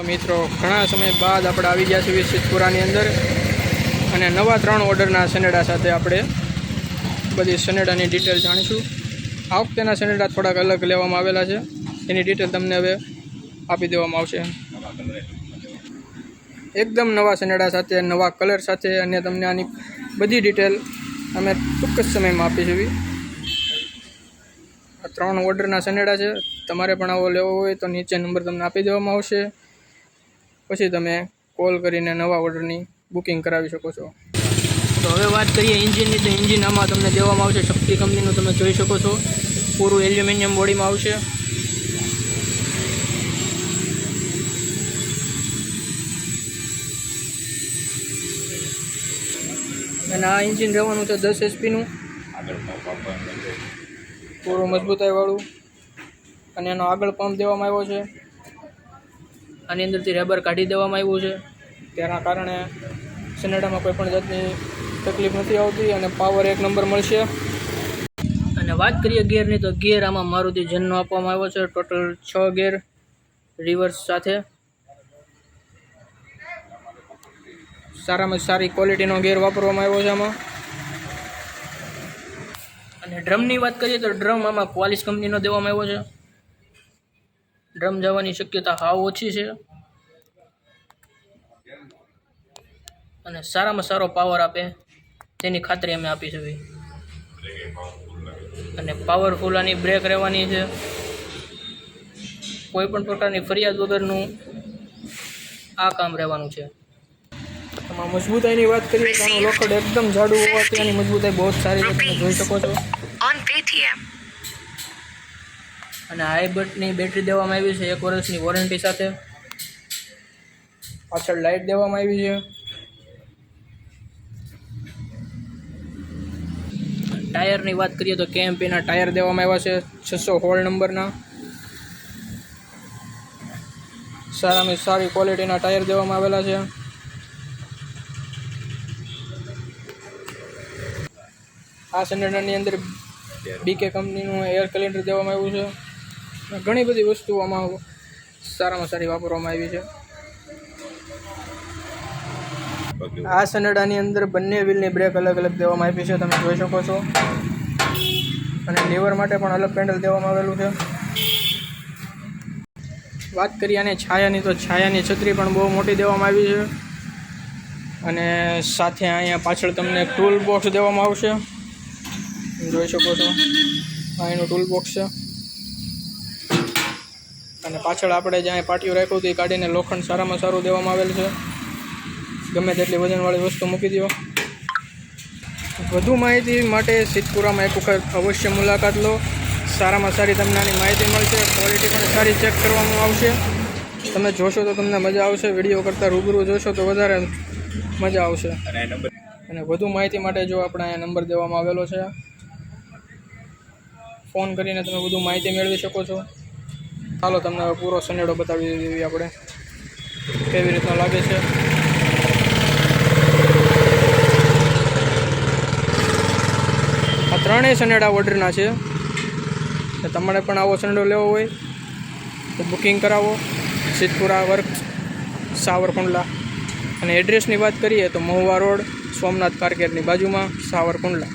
મિત્રો ઘણા સમય બાદ આપણે આવી ગયા છીએ સિદ્ધપુરાની અંદર અને નવા 3 ઓર્ડરના સનેડા સાથે આપણે બધી સનેડાની ડિટેલ જાણીશું। આ વખતેના સનેડા થોડાક અલગ લેવામાં આવેલા છે, એની ડિટેલ તમને હવે આપી દેવામાં આવશે। એકદમ નવા સનેડા સાથે, નવા કલર સાથે અને તમને આની બધી ડિટેલ અમે ટૂંક જ સમયમાં આપીશું। આ 3 ઓર્ડરના સનેડા છે, તમારે પણ આવો લેવો હોય તો નીચે નંબર તમને આપી દેવામાં આવશે, પછી તમે કોલ કરીને નવા ઓર્ડરની બુકિંગ કરાવી શકો છો। તો હવે વાત કરીએ એન્જિનની, તો એન્જિન આમાં તમને દેવામાં આવશે શક્તિ કંપનીનું, તમે જોઈ શકો છો, પૂરું એલ્યુમિનિયમ બોડીમાં આવશે। અને આ એન્જિન રહેવાનું છે 10 HP-નું, પૂરું મજબૂતાઈવાળું, અને એનો આગળ પંપ દેવામાં આવ્યો છે। આની અંદરથી રેબર કાઢી દેવામાં આવ્યું છે, તેના કારણે સનેડામાં કોઈ પણ જાતની તકલીફ નથી આવતી અને પાવર 1 નંબર મળશે। અને વાત કરીએ ગિયરની, તો ગિયર આમાં મારુતિ જેનનો આપવામાં આવ્યો છે, ટોટલ 6 ગિયર રિવર્સ સાથે। સારામાં સારી ક્વોલિટીનો ગિયર વાપરવામાં આવ્યો છે આમાં। અને ડ્રમની વાત કરીએ તો ડ્રમ આમાં ક્વાલિસ કંપનીનો દેવામાં આવ્યો છે, ડ્રમ જવાની શક્યતા હાવ ઓછી છે અને સારામાં સારો પાવર આપે તેની ખાતરી અમે આપીશું। અને પાવરફુલ આની બ્રેક રહેવાની છે, કોઈ પણ પ્રકારની ફરિયાદ વગરનું આ કામ રહેવાનું છે। આમાં મજબૂતાઈની વાત કરીએ તો આનું લોખંડ એકદમ જાડું હોવાથી આની મજબૂતાઈ બહુ જ સારી છે, તમે જોઈ શકો છો। અને હાઈબ્રિડની બેટરી દેવામાં આવી છે 1 વર્ષની વોરંટી સાથે, પાછળ લાઇટ દેવામાં આવી છે। ટાયરની વાત કરીએ તો KMPના ટાયર દેવામાં આવ્યા છે 616 નંબરના, સારામાં સારી ક્વોલિટીના ટાયર દેવામાં આવેલા છે। આ સનેડાની અંદર BK કંપનીનું એર ક્લિનર દેવામાં આવ્યું છે, ઘણી બધી વસ્તુઓ આમાં સારામાં સારી વાપરવામાં આવી છે। આ સનેડાની અંદર બંને વ્હીલની બ્રેક અલગ અલગ દેવામાં આવી છે, તમે જોઈ શકો છો, અને લીવર માટે પણ અલગ પેન્ડલ દેવામાં આવેલું છે। વાત કરીએ અને છાયાની, તો છાયાની છત્રી પણ બહુ મોટી દેવામાં આવી છે, અને સાથે અહીંયા પાછળ તમને એક ટૂલ બોક્સ દેવામાં આવશે, જોઈ શકો છો, આ એનું ટૂલ બોક્સ છે। અને પાછળ આપણે જ્યાં પાટિયું રાખ્યું હતું એ કાઢીને લોખંડ સારામાં સારું દેવામાં આવેલ છે, ગમે તેટલી વજનવાળી વસ્તુ મૂકી દો। વધુ માહિતી માટે સિદ્ધપુરામાં એક વખત અવશ્ય મુલાકાત લો, સારામાં સારી તમને આની માહિતી મળશે, ક્વોલિટી પણ સારી ચેક કરવામાં આવશે, તમે જોશો તો તમને મજા આવશે, વિડીયો કરતાં રૂબરૂ જોશો તો વધારે મજા આવશે। અને વધુ માહિતી માટે જો આપણે અહીંયા નંબર દેવામાં આવેલો છે, ફોન કરીને તમે વધુ માહિતી મેળવી શકો છો। ચાલો તમને હવે પૂરો સનેડો બતાવી દેવી આપણે કેવી રીતનો લાગે છે। આ 3 સનેડા ઓર્ડરના છે, તમારે પણ આવો સનેડો લેવો હોય તો બુકિંગ કરાવો, સિદ્ધપુરા વર્ક, સાવરકુંડલા। અને એડ્રેસની વાત કરીએ તો મહુવા રોડ, સોમનાથ માર્કેટની બાજુમાં, સાવરકુંડલા।